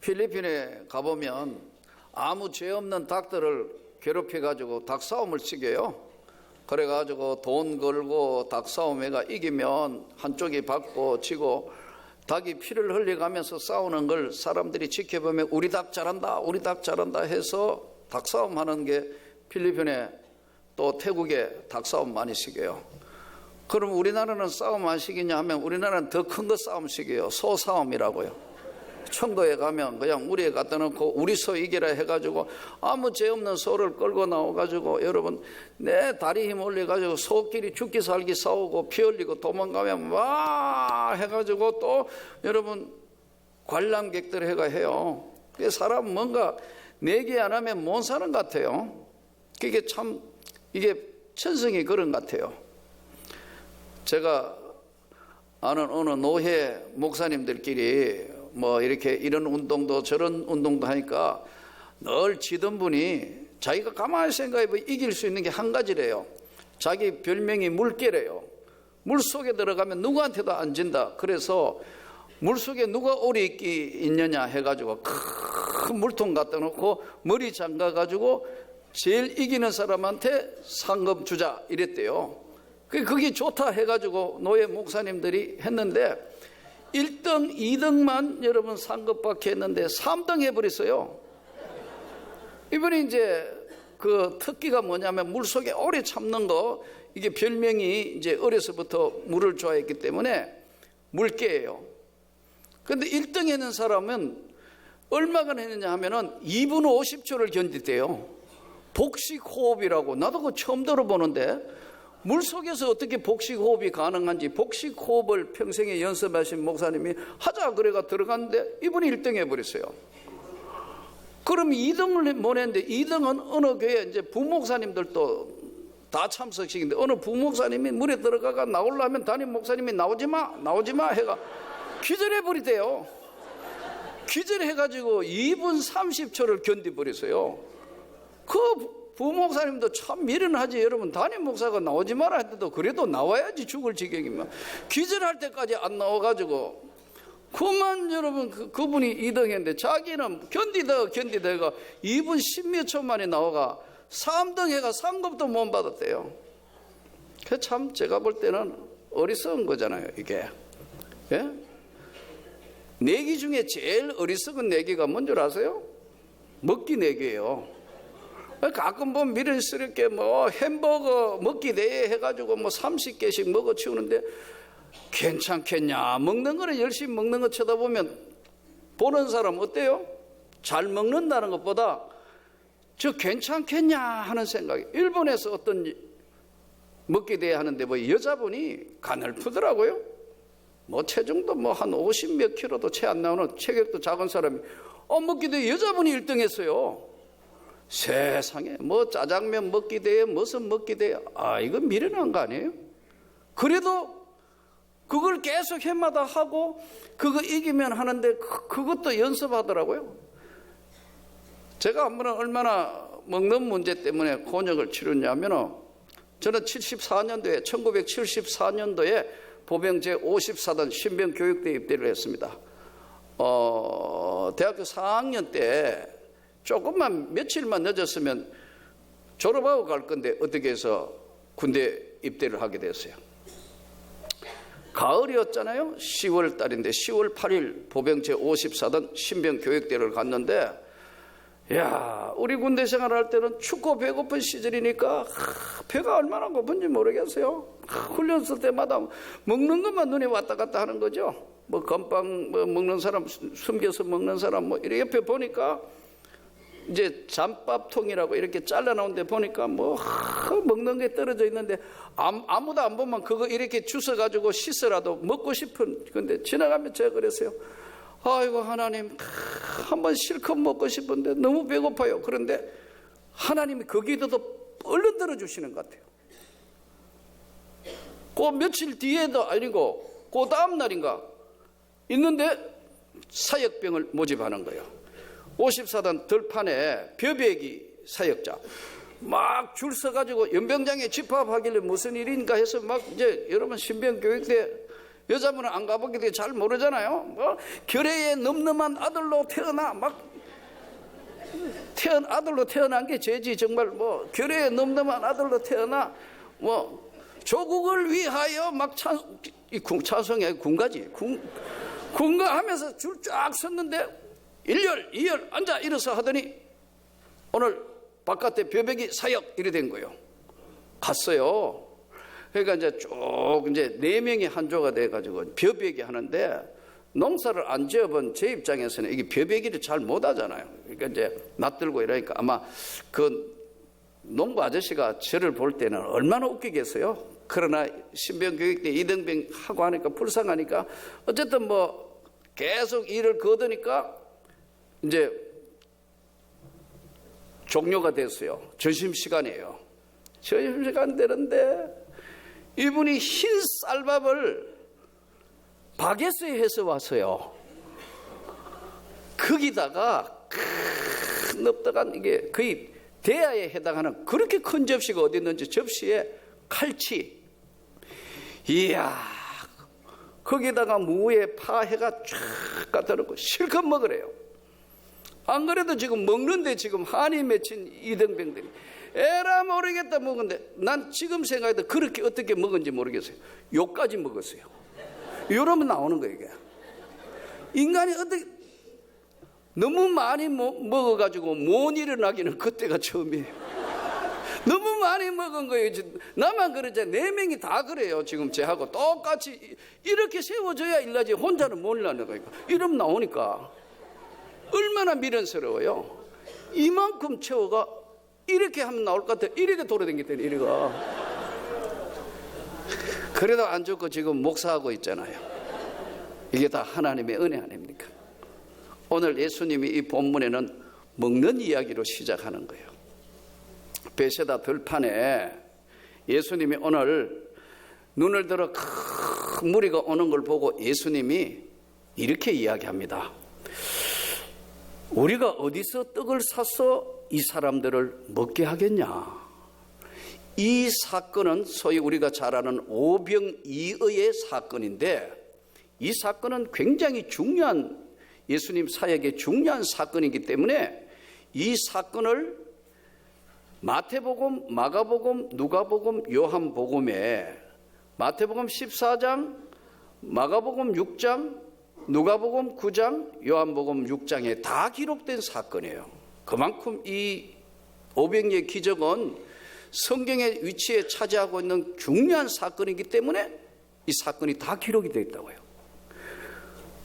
필리핀에 가보면 아무 죄 없는 닭들을 괴롭혀가지고 닭싸움을 시켜요. 그래가지고 돈 걸고 닭싸움에가 이기면 한쪽이 받고 지고 닭이 피를 흘려가면서 싸우는 걸 사람들이 지켜보면 우리 닭 잘한다, 우리 닭 잘한다 해서 닭싸움 하는 게 필리핀에 또 태국에 닭싸움 많이 시켜요. 그럼 우리나라는 싸움 안 시키냐 하면 우리나라는 더 큰 거 싸움 시켜요. 소싸움이라고요. 청도에 가면 그냥 우리에 갖다 놓고 우리 소 이기라 해가지고 아무 죄 없는 소를 끌고 나와가지고 여러분 내 다리 힘 올려가지고 소끼리 죽기 살기 싸우고 피 흘리고 도망가면 와 해가지고 또 여러분 관람객들 해가 해요. 사람은 뭔가 내기 안 하면 못 사는 것 같아요. 그게 참 이게 천성이 그런 것 같아요. 제가 아는 어느 노회 목사님들끼리 뭐 이렇게 이런 운동도 저런 운동도 하니까 늘 지던 분이 자기가 가만히 생각해 보면 이길 수 있는 게 한 가지래요. 자기 별명이 물개래요. 물속에 들어가면 누구한테도 안 진다. 그래서 물속에 누가 오래 있느냐 해가지고 큰 물통 갖다 놓고 머리 잠가가지고 제일 이기는 사람한테 상금 주자 이랬대요. 그게 좋다 해가지고 노예 목사님들이 했는데 1등, 2등만 여러분 상급받게 했는데 3등 해버렸어요. 이번에 이제 그 특기가 뭐냐면 물속에 오래 참는 거, 이게 별명이 이제 어려서부터 물을 좋아했기 때문에 물개예요. 근데 1등 했는 사람은 얼마간 했느냐 하면은 2분 50초를 견디대요. 복식호흡이라고 나도 그거 처음 들어보는데 물속에서 어떻게 복식호흡이 가능한지 복식호흡을 평생에 연습하신 목사님이 하자 그래가 들어갔는데 이분이 1등 해버렸어요. 그럼 2등을 못 했는데 2등은 어느 교회 이제 부목사님들도 다 참석식인데 어느 부목사님이 물에 들어가가 나오려면 담임 목사님이 나오지마 해가 기절해버리대요. 기절해가지고 2분 30초를 견디버렸어요. 그 부목사님도 참 미련하지. 여러분 담임 목사가 나오지 마라 했는데도 그래도 나와야지 죽을 지경이면 기절할 때까지 안 나와가지고 그만 여러분 그분이 2등 했는데 자기는 견디다가 2분 10몇 초 만에 나와가 3등 해가 상급도 못 받았대요. 그 참 제가 볼 때는 어리석은 거잖아요 이게. 예? 내기 중에 제일 어리석은 내기가 뭔 줄 아세요? 먹기 내기예요. 가끔 보면 미련스럽게 뭐 햄버거 먹기 대회 해가지고 뭐 30개씩 먹어 치우는데 괜찮겠냐 먹는 거는 열심히 먹는 거 쳐다보면 보는 사람 어때요? 잘 먹는다는 것보다 저 괜찮겠냐 하는 생각이. 일본에서 어떤 먹기 대회 하는데 뭐 여자분이 가늘프더라고요. 뭐 체중도 뭐 한 50 몇 킬로도 채 안 나오는 체격도 작은 사람이 먹기 대회 여자분이 1등 했어요. 세상에 뭐 짜장면 먹기 대회 무슨 먹기 대회 이거 미련한 거 아니에요? 그래도 그걸 계속 해마다 하고 그거 이기면 하는데 그것도 연습하더라고요. 제가 한 번은 얼마나 먹는 문제 때문에 곤욕을 치렀냐면 저는 1974년도에 보병 제54단 신병교육대 입대를 했습니다. 대학교 4학년 때 조금만 며칠만 늦었으면 졸업하고 갈 건데 어떻게 해서 군대 입대를 하게 됐어요. 가을이었잖아요. 10월 달인데 10월 8일 보병 제54단 신병교육대를 갔는데 야 우리 군대 생활할 때는 춥고 배고픈 시절이니까 배가 얼마나 고픈지 모르겠어요. 훈련 쓸 때마다 먹는 것만 눈에 왔다 갔다 하는 거죠. 뭐 건빵 뭐 먹는 사람 숨겨서 먹는 사람 뭐 이렇게 옆에 보니까 이제 잠밥통이라고 이렇게 잘라 나온 데 보니까 뭐 먹는 게 떨어져 있는데 아무도 안 보면 그거 이렇게 주워 가지고 씻어라도 먹고 싶은. 근데 지나가면 제가 그랬어요. 아이고 하나님 한번 실컷 먹고 싶은데 너무 배고파요. 그런데 하나님이 거기에도 얼른 들어주시는 것 같아요. 그 며칠 뒤에도 아니고 그 다음 날인가 있는데 사역병을 모집하는 거예요. 54단 들판에 벼베기 사역자 막 줄 서가지고 연병장에 집합하길래 무슨 일인가 해서 막 이제 여러분 신병교육대 여자분은 안 가보기 때문에 잘 모르잖아요. 뭐 결의에 넘넘한 아들로 태어나 아들로 태어난 게 죄지. 정말 뭐 결의에 넘넘한 아들로 태어나 뭐 조국을 위하여 막 찬송이 아니고 군가지. 군가하면서 줄 쫙 섰는데 1열 2열 앉아 일어서 하더니 오늘 바깥에 벼베기 사역 이래 된 거예요. 갔어요. 그러니까 이제 쭉 이제 4명이 한조가 돼가지고 벼베기 하는데 농사를 안 지어본 제 입장에서는 이게 벼베기를 잘 못하잖아요. 그러니까 이제 낯들고 이러니까 아마 그 농부 아저씨가 저를 볼 때는 얼마나 웃기겠어요. 그러나 신병교육 때 이등병 하고 하니까 불쌍하니까 어쨌든 뭐 계속 일을 거두니까 이제 종료가 됐어요. 점심시간이에요. 점심시간 되는데 이분이 흰 쌀밥을 바게트에 해서 왔어요. 거기다가 큰 넙떡한 이게 거의 대야에 해당하는 그렇게 큰 접시가 어디 있는지 접시에 칼치, 이야, 거기다가 무에 파 해가 쫙 갖다 놓고 실컷 먹으래요. 안 그래도 지금 먹는데 지금 한이 맺힌 이등병들이 에라 모르겠다 먹었는데 난 지금 생각해도 그렇게 어떻게 먹은지 모르겠어요. 욕까지 먹었어요. 이러면 나오는 거예요. 이게 인간이 어떻게 너무 많이 먹어가지고 못 일어나기는 그때가 처음이에요. 너무 많이 먹은 거예요. 나만 그러지 4명이 다 그래요. 지금 쟤하고 똑같이 이렇게 세워져야 일나지 혼자는 못 일나는 거니까. 이러면 나오니까 얼마나 미련스러워요. 이만큼 채워가 이렇게 하면 나올 것 같아. 이렇게 돌아다니겠더니 이래가. 그래도 안 좋고 지금 목사하고 있잖아요. 이게 다 하나님의 은혜 아닙니까? 오늘 예수님이 이 본문에는 먹는 이야기로 시작하는 거예요. 베세다 들판에 예수님이 오늘 눈을 들어 큰 무리가 오는 걸 보고 예수님이 이렇게 이야기합니다. 우리가 어디서 떡을 사서 이 사람들을 먹게 하겠냐? 이 사건은 소위 우리가 잘 아는 오병이어의 사건인데 이 사건은 굉장히 중요한 예수님 사역의 중요한 사건이기 때문에 이 사건을 마태복음, 마가복음, 누가복음, 요한복음에 마태복음 14장, 마가복음 6장, 누가복음 9장, 요한복음 6장에 다 기록된 사건이에요. 그만큼 이 오병이의 기적은 성경의 위치에 차지하고 있는 중요한 사건이기 때문에 이 사건이 다 기록이 되어 있다고 해요.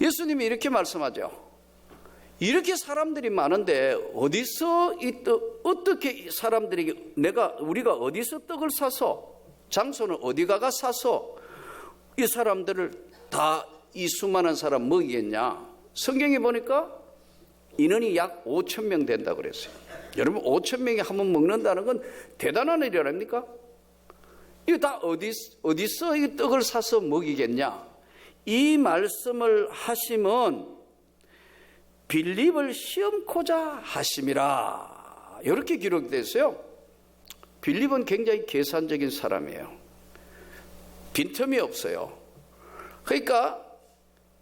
예수님이 이렇게 말씀하죠. 이렇게 사람들이 많은데 어디서 어떻게 사람들에게 우리가 어디서 떡을 사서 장소는 어디 가가 사서 이 사람들을 다 이 수많은 사람 먹이겠냐? 성경에 보니까 인원이 약 5,000명 된다고 그랬어요. 여러분 5,000명이 한 번 먹는다는 건 대단한 일 아닙니까? 이거 다 어디서 이 떡을 사서 먹이겠냐? 이 말씀을 하시면 빌립을 시험코자 하심이라 이렇게 기록되어 있어요. 빌립은 굉장히 계산적인 사람이에요. 빈틈이 없어요. 그러니까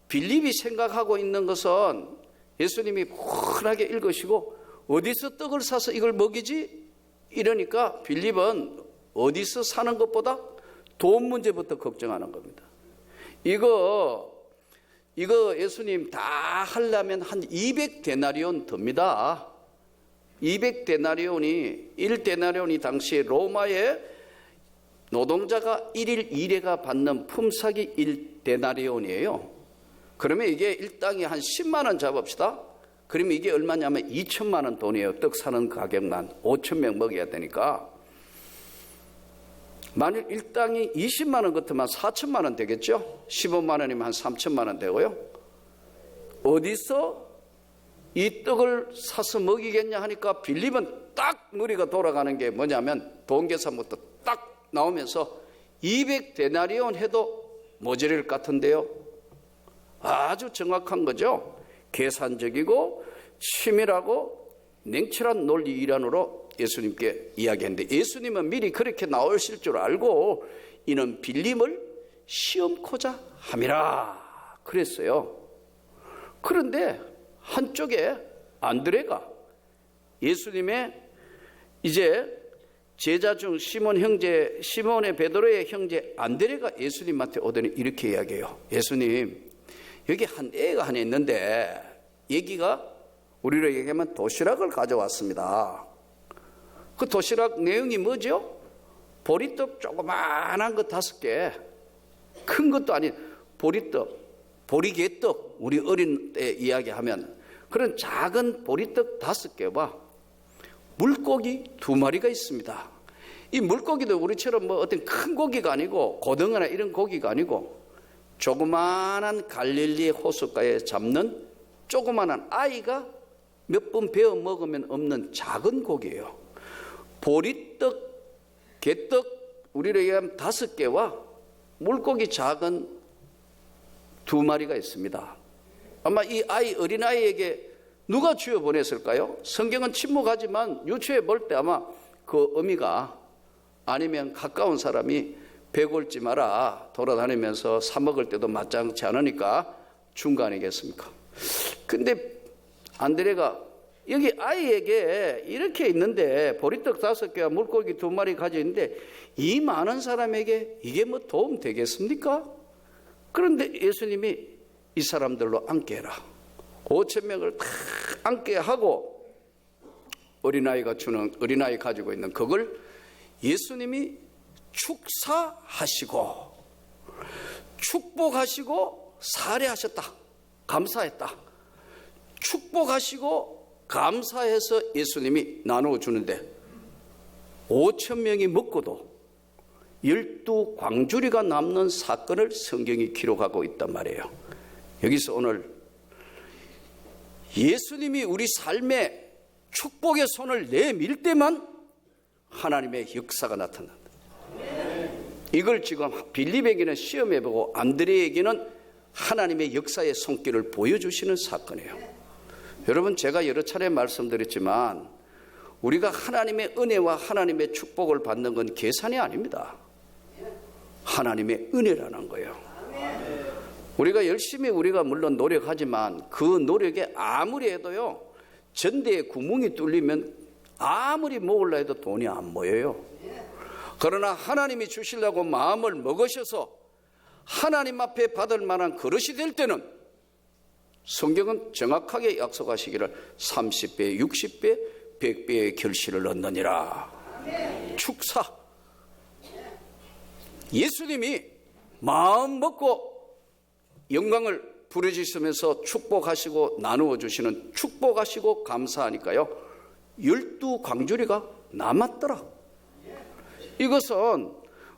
빌립이 생각하고 있는 것은 예수님이 훤하게 읽으시고 어디서 떡을 사서 이걸 먹이지? 이러니까 빌립은 어디서 사는 것보다 돈 문제부터 걱정하는 겁니다. 이거 예수님 다 하려면 한 200데나리온 듭니다. 200데나리온이 1데나리온이 당시에 로마의 노동자가 1일 2레가 받는 품삯이 1데나리온이에요. 그러면 이게 일당이 한 10만 원 잡읍시다. 그러면 이게 얼마냐면 2천만 원 돈이에요. 떡 사는 가격만 5,000명 먹여야 되니까. 만일 일당이 20만 원 같으면 4천만 원 되겠죠. 15만 원이면 한 3천만 원 되고요. 어디서 이 떡을 사서 먹이겠냐 하니까 빌립은 딱 머리가 돌아가는 게 뭐냐면 돈계산부터 딱 나오면서 200데나리온 해도 모자랄 것 같은데요. 아주 정확한 거죠. 계산적이고 치밀하고 냉철한 논리 일환으로 예수님께 이야기했는데 예수님은 미리 그렇게 나오실 줄 알고 이는 빌립을 시험코자 함이라 그랬어요. 그런데 한쪽에 안드레가 예수님의 이제 제자 중 시몬의 베드로의 형제 안드레가 예수님한테 오더니 이렇게 이야기해요. 예수님, 여기 한 애가 하나 있는데 얘기가 우리로 얘기하면 도시락을 가져왔습니다. 그 도시락 내용이 뭐죠? 보리떡 조그만한 거 5개, 큰 것도 아닌 보리떡, 보리개떡, 우리 어린 때 이야기하면 그런 작은 보리떡 5개와 물고기 2마리가 있습니다. 이 물고기도 우리처럼 뭐 어떤 큰 고기가 아니고 고등어나 이런 고기가 아니고 조그만한 갈릴리 호숫가에 잡는 조그만한 아이가 몇 번 베어 먹으면 없는 작은 고기예요. 보리떡, 개떡 우리로 얘기하면 5개와 물고기 작은 2마리가 있습니다. 아마 이 어린아이에게 누가 주워 보냈을까요? 성경은 침묵하지만 유추해 볼 때 아마 그 어미가 아니면 가까운 사람이 배골지 마라 돌아다니면서 사 먹을 때도 마땅치 않으니까 준 거 아니겠습니까? 근데 안드레가 여기 아이에게 이렇게 있는데 보리떡 5개와 물고기 2마리 가지고 있는데 이 많은 사람에게 이게 뭐 도움 되겠습니까? 그런데 예수님이 이 사람들로 앉게 해라. 5,000명을 다 앉게 하고 어린아이 가지고 있는 그걸 예수님이 축사하시고 축복하시고 사례하셨다. 감사했다. 축복하시고 감사해서 예수님이 나누어 주는데 5,000명이 먹고도 12광주리가 남는 사건을 성경이 기록하고 있단 말이에요. 여기서 오늘 예수님이 우리 삶에 축복의 손을 내밀 때만 하나님의 역사가 나타난다. 이걸 지금 빌립에게는 시험해보고 안드레에게는 하나님의 역사의 손길을 보여주시는 사건이에요. 여러분, 제가 여러 차례 말씀드렸지만 우리가 하나님의 은혜와 하나님의 축복을 받는 건 계산이 아닙니다. 하나님의 은혜라는 거예요. 우리가 열심히 우리가 물론 노력하지만 그 노력에 아무리 해도요, 전대에 구멍이 뚫리면 아무리 모으려 해도 돈이 안 모여요. 그러나 하나님이 주시려고 마음을 먹으셔서 하나님 앞에 받을 만한 그릇이 될 때는 성경은 정확하게 약속하시기를 30배, 60배, 100배의 결실을 얻느니라. 축사. 예수님이 마음 먹고 영광을 부르짖으면서 축복하시고 나누어 주시는 축복하시고 감사하니까요, 12광주리가 남았더라. 이것은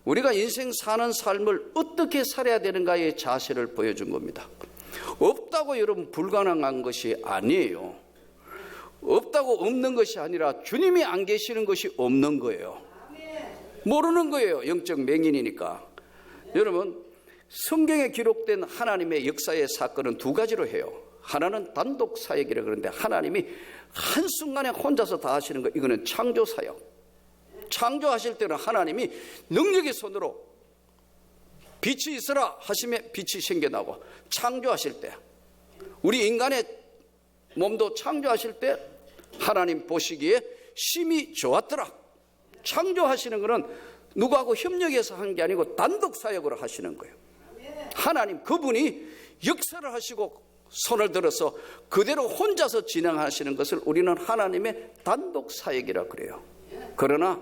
우리가 인생 사는 삶을 어떻게 살아야 되는가의 자세를 보여준 겁니다. 없다고 여러분 불가능한 것이 아니에요. 없다고 없는 것이 아니라 주님이 안 계시는 것이 없는 거예요. 모르는 거예요. 영적 맹인이니까. 여러분, 성경에 기록된 하나님의 역사의 사건은 2가지로 해요. 하나는 단독 사역이라 그러는데 하나님이 한순간에 혼자서 다 하시는 거, 이거는 창조 사역. 창조하실 때는 하나님이 능력의 손으로 빛이 있으라 하시면 빛이 생겨나고, 창조하실 때 우리 인간의 몸도 창조하실 때 하나님 보시기에 심히 좋았더라. 창조하시는 것은 누구하고 협력해서 한 게 아니고 단독 사역으로 하시는 거예요. 하나님 그분이 역사를 하시고 손을 들어서 그대로 혼자서 진행하시는 것을 우리는 하나님의 단독 사역이라 그래요. 그러나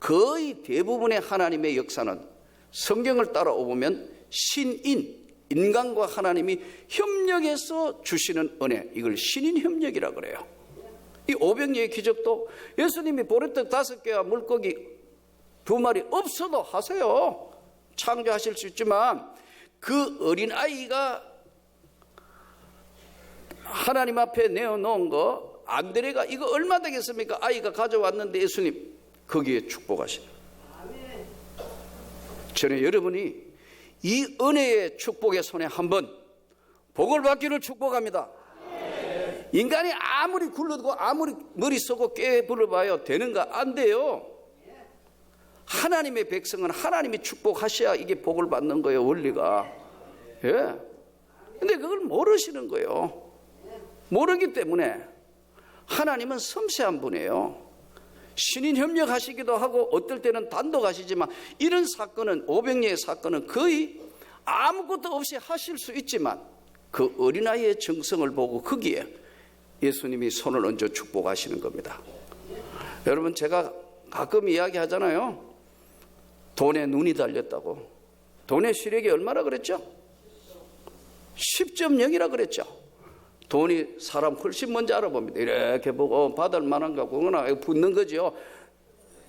거의 대부분의 하나님의 역사는 성경을 따라오면 신인, 인간과 하나님이 협력해서 주시는 은혜, 이걸 신인 협력이라 그래요. 이 오병이의 기적도 예수님이 보리떡 5개와 물고기 2마리 없어도 하세요. 창조하실 수 있지만 그 어린아이가 하나님 앞에 내어놓은 거, 안드레가 이거 얼마 되겠습니까? 아이가 가져왔는데 예수님 거기에 축복하시는. 저는 여러분이 이 은혜의 축복의 손에 한번 복을 받기를 축복합니다. 인간이 아무리 굴러도 아무리 머리 쓰고 깨 불러봐요 되는가? 안 돼요. 하나님의 백성은 하나님이 축복하셔야 이게 복을 받는 거예요, 원리가. 예. 근데 그걸 모르시는 거예요. 모르기 때문에 하나님은 섬세한 분이에요. 신인 협력하시기도 하고 어떨 때는 단독하시지만 이런 사건은, 오병이의 사건은 거의 아무것도 없이 하실 수 있지만 그 어린아이의 정성을 보고 거기에 예수님이 손을 얹어 축복하시는 겁니다. 여러분, 제가 가끔 이야기하잖아요. 돈에 눈이 달렸다고. 돈의 시력이 얼마나 그랬죠? 10.0이라 그랬죠. 돈이 사람 훨씬 먼저 알아봅니다. 이렇게 보고 받을 만한가 보거나 붙는 거죠.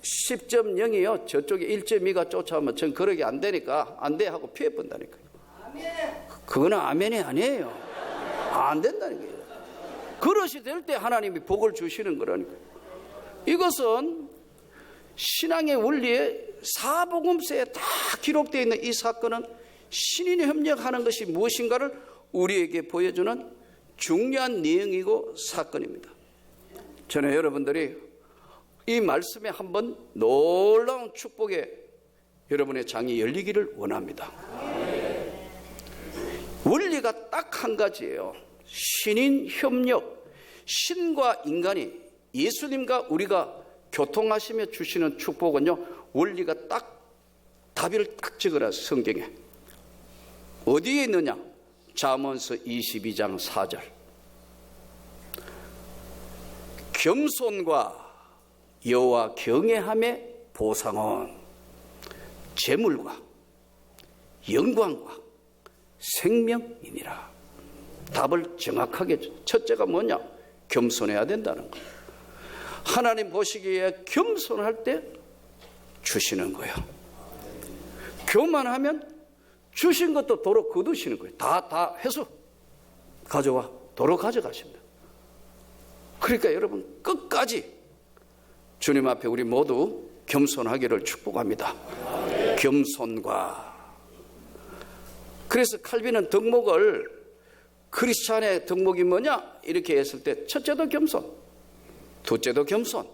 10.0이요. 저쪽에 1.2가 쫓아오면 전 그러게 안 되니까 안 돼 하고 피해 본다니까요. 그거는 아멘이 아니에요. 안 된다니까요. 그릇이 될 때 하나님이 복을 주시는 거라니까요. 이것은 신앙의 원리에 사복음서에 다 기록되어 있는 이 사건은 신인이 협력하는 것이 무엇인가를 우리에게 보여주는 중요한 내용이고 사건입니다. 저는 여러분들이 이 말씀에 한번 놀라운 축복의 여러분의 장이 열리기를 원합니다. 원리가 딱 한 가지예요. 신인 협력. 신과 인간이, 예수님과 우리가 교통하시며 주시는 축복은요, 원리가 딱 답을 딱 적으라. 성경에 어디에 있느냐? 잠언서 22장 4절. 겸손과 여호와 경외함의 보상은 재물과 영광과 생명이니라. 답을 정확하게, 첫째가 뭐냐? 겸손해야 된다는 거예요. 하나님 보시기에 겸손할 때 주시는 거예요. 교만하면 주신 것도 도로 거두시는 거예요. 다 해서 가져와. 도로 가져가십니다. 그러니까 여러분, 끝까지 주님 앞에 우리 모두 겸손하기를 축복합니다. 겸손과. 그래서 칼빈은 덕목을, 크리스찬의 덕목이 뭐냐 이렇게 했을 때 첫째도 겸손, 둘째도 겸손,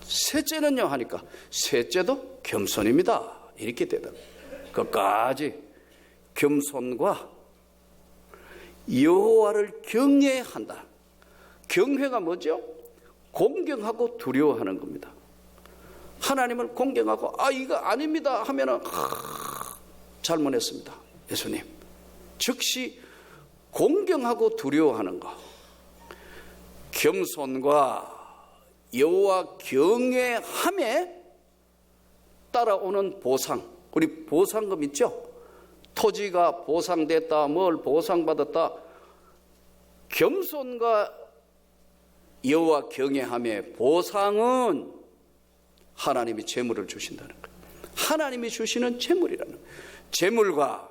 셋째는요 하니까 셋째도 겸손입니다 이렇게 되다. 끝까지 겸손과 여호와를 경외한다. 경외가 뭐죠? 공경하고 두려워하는 겁니다. 하나님을 공경하고 이거 아닙니다 하면은 잘못했습니다 예수님. 즉시 공경하고 두려워하는 것. 겸손과 여호와 경외함에 따라오는 보상. 우리 보상금 있죠? 토지가 보상됐다, 뭘 보상받았다. 겸손과 여호와 경외함의 보상은 하나님이 재물을 주신다는 거예요. 하나님이 주시는 재물이라는 거예요. 재물과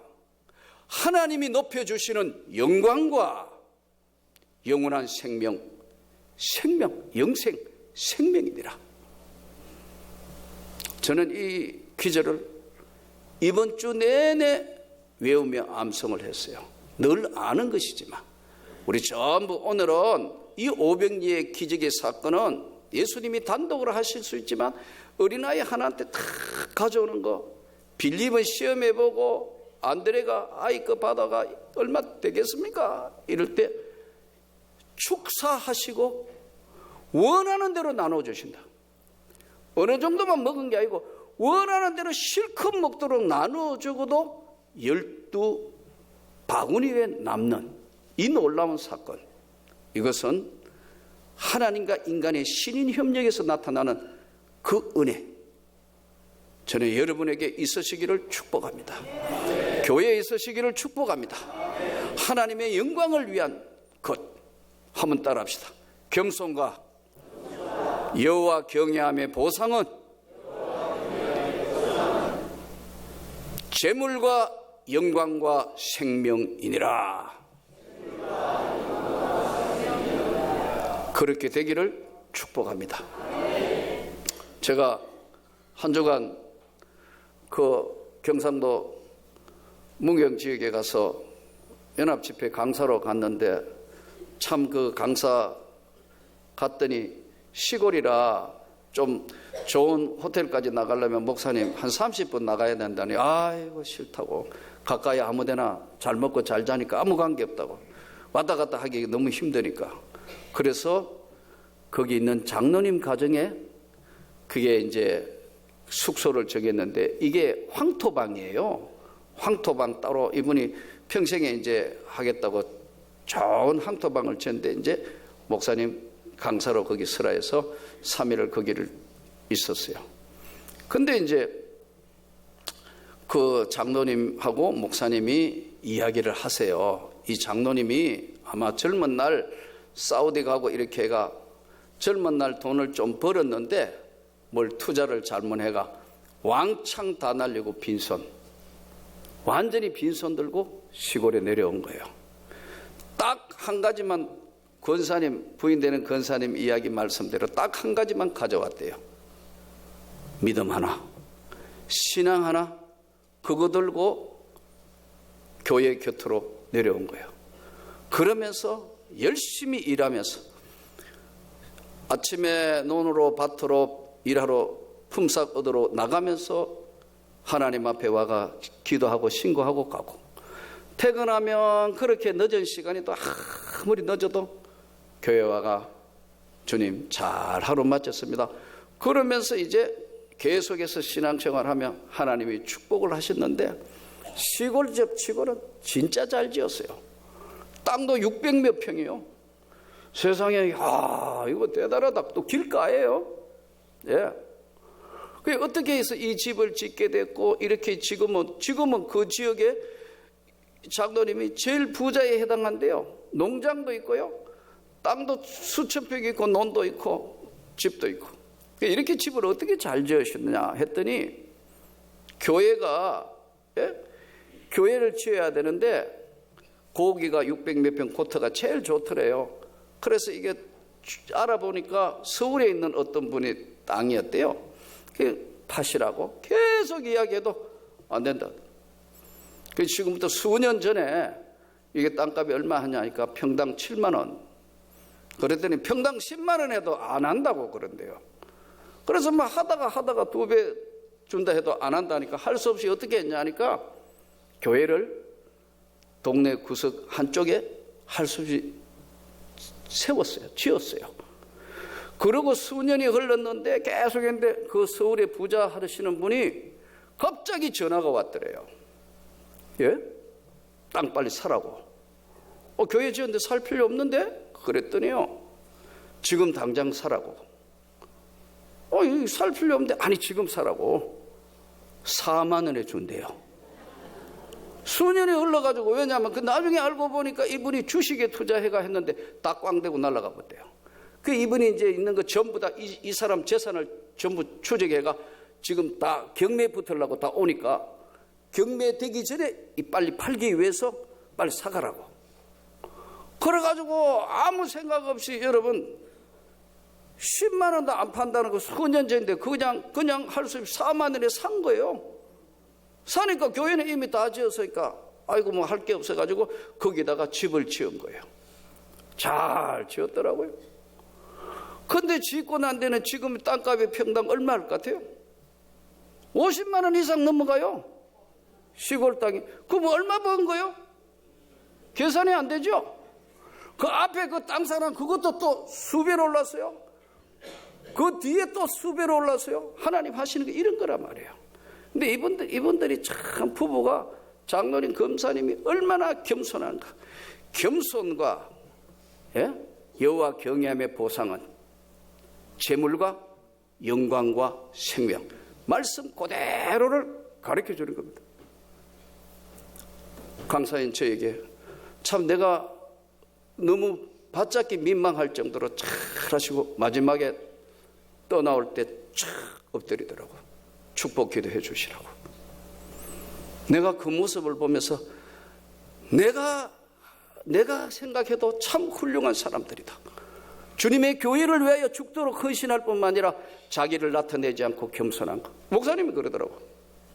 하나님이 높여주시는 영광과 영원한 생명, 영생, 생명이니라. 저는 이 기절을 이번 주 내내 외우며 암송을 했어요. 늘 아는 것이지만 우리 전부 오늘은 이 오병이의 기적의 사건은 예수님이 단독으로 하실 수 있지만 어린아이 하나한테 다 가져오는 거, 빌립은 시험해보고 안드레가 아이 거 받아가 얼마 되겠습니까? 이럴 때 축사하시고 원하는 대로 나눠주신다. 어느 정도만 먹은 게 아니고 원하는 대로 실컷 먹도록 나눠주고도 12바구니에 남는 이 놀라운 사건. 이것은 하나님과 인간의 신인 협력에서 나타나는 그 은혜. 저는 여러분에게 있으시기를 축복합니다. 교회에 있으시기를 축복합니다. 하나님의 영광을 위한 것 한번 따라합시다. 겸손과 여호와 경외함의 보상은 재물과 영광과 생명이니라. 그렇게 되기를 축복합니다. 제가 한 주간 그 경상도 문경 지역에 가서 연합집회 강사로 갔는데 참 그 강사 갔더니 시골이라 좀 좋은 호텔까지 나가려면 목사님 한 30분 나가야 된다니, 아이고 싫다고, 가까이 아무데나 잘 먹고 잘 자니까 아무 관계 없다고, 왔다 갔다 하기 너무 힘드니까. 그래서 거기 있는 장로님 가정에 그게 이제 숙소를 정했는데, 이게 황토방이에요. 황토방 따로 이분이 평생에 이제 하겠다고 좋은 황토방을 쳤는데, 이제 목사님 강사로 거기 설화해서 3일을 거기를 있었어요. 근데 이제 그 장로님하고 목사님이 이야기를 하세요. 이 장로님이 아마 젊은 날 사우디 가고 이렇게 해가 젊은 날 돈을 좀 벌었는데 뭘 투자를 잘못해가 왕창 다 날리고 빈손, 완전히 빈손 들고 시골에 내려온 거예요. 딱 한 가지만, 권사님, 부인 되는 권사님 이야기 말씀대로 딱 한 가지만 가져왔대요. 믿음 하나, 신앙 하나, 그거 들고 교회 곁으로 내려온 거예요. 그러면서 열심히 일하면서 아침에 논으로 밭으로 일하러 품삯 얻으러 나가면서 하나님 앞에 와가 기도하고 신고하고 가고, 퇴근하면 그렇게 늦은 시간이 또 아무리 늦어도 교회 와가 주님 잘 하루 마쳤습니다. 그러면서 이제 계속해서 신앙생활하며 하나님이 축복을 하셨는데, 시골집 치고는 진짜 잘 지었어요. 땅도 600몇 평이요. 세상에, 이거 대단하다. 또 길가예요. 예. 그 어떻게 해서 이 집을 짓게 됐고, 이렇게 지금은 그 지역에 장로님이 제일 부자에 해당한대요. 농장도 있고요, 땅도 수천 평 있고, 논도 있고, 집도 있고. 이렇게 집을 어떻게 잘 지으셨느냐 했더니, 교회가, 예? 교회를 지어야 되는데 고기가 600몇 평 코트가 제일 좋더래요. 그래서 이게 알아보니까 서울에 있는 어떤 분이 땅이었대요. 파시라고 계속 이야기해도 안 된다. 지금부터 수년 전에 이게 땅값이 얼마 하냐니까 평당 7만 원. 그랬더니 평당 10만 원 해도 안 한다고 그런대요. 그래서 막 하다가 2배 준다 해도 안 한다니까, 할 수 없이 어떻게 했냐니까 교회를 동네 구석 한쪽에 할 수 없이 세웠어요. 지었어요. 그러고 수년이 흘렀는데 계속 했는데 그 서울에 부자 하시는 분이 갑자기 전화가 왔더래요. 예? 땅 빨리 사라고. 교회 지었는데 살 필요 없는데? 그랬더니요, 지금 당장 사라고. 살 필요 없는데, 아니 지금 사라고. 4만 원에 준대요. 수년이 흘러가지고, 왜냐하면 그 나중에 알고 보니까 이분이 주식에 투자해가 했는데 다 꽝되고 날아가 버렸대요. 그 이분이 이제 있는 거 전부 다 이 사람 재산을 전부 추적해가 지금 다 경매 붙으려고 다 오니까, 경매되기 전에 빨리 팔기 위해서 빨리 사가라고. 그래가지고 아무 생각 없이 여러분 10만 원도 안 판다는 거 수년 전인데 그냥 할 수 없이 4만 원에 산 거예요. 사니까 교회는 이미 다 지었으니까 아이고 뭐 할 게 없어가지고 거기다가 집을 지은 거예요. 잘 지었더라고요. 근데 짓고 난 데는 지금 땅값이 평당 얼마 할 것 같아요? 50만 원 이상 넘어가요. 시골 땅이. 그럼 얼마 번 거예요? 계산이 안 되죠? 그 앞에 그 땅 사람 그것도 또 수배로 올랐어요. 그 뒤에 또 수배로 올랐어요. 하나님 하시는 게 이런 거란 말이에요. 근데 이분들이 참 부부가, 장로님, 검사님이 얼마나 겸손한가. 겸손과 여호와 경외함의 보상은 재물과 영광과 생명, 말씀 그대로를 가르쳐 주는 겁니다. 강사인 저에게 참 내가 너무 바짝히 민망할 정도로 잘 하시고 마지막에 떠나올 때 쫙 엎드리더라고. 축복 기도해 주시라고. 내가 그 모습을 보면서 내가 생각해도 참 훌륭한 사람들이다. 주님의 교회를 위하여 죽도록 헌신할 뿐만 아니라 자기를 나타내지 않고 겸손한 거. 목사님이 그러더라고.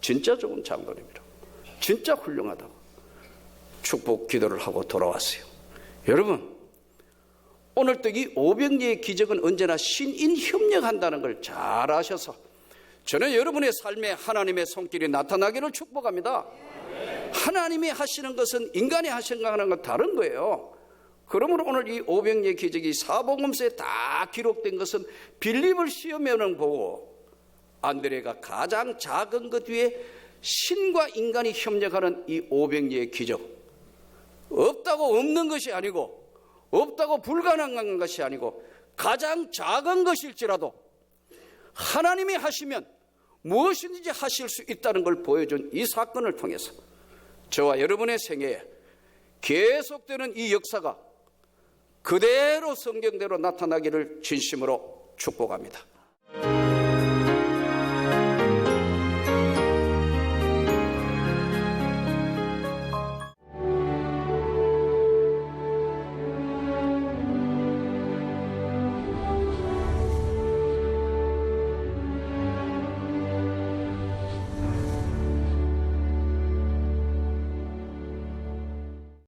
진짜 좋은 장로님이라고. 진짜 훌륭하다고. 축복 기도를 하고 돌아왔어요. 여러분, 오늘 또 이 오병이의 기적은 언제나 신인 협력한다는 걸 잘 아셔서 저는 여러분의 삶에 하나님의 손길이 나타나기를 축복합니다. 하나님이 하시는 것은 인간이 하시는 것과는 다른 거예요. 그러므로 오늘 이 오병이의 기적이 사복음서에 다 기록된 것은 빌립을 시험해는 보고 안드레가 가장 작은 것 위에 신과 인간이 협력하는 이 오병이의 기적, 없다고 없는 것이 아니고 없다고 불가능한 것이 아니고 가장 작은 것일지라도 하나님이 하시면 무엇이든지 하실 수 있다는 걸 보여준 이 사건을 통해서 저와 여러분의 생애에 계속되는 이 역사가 그대로 성경대로 나타나기를 진심으로 축복합니다.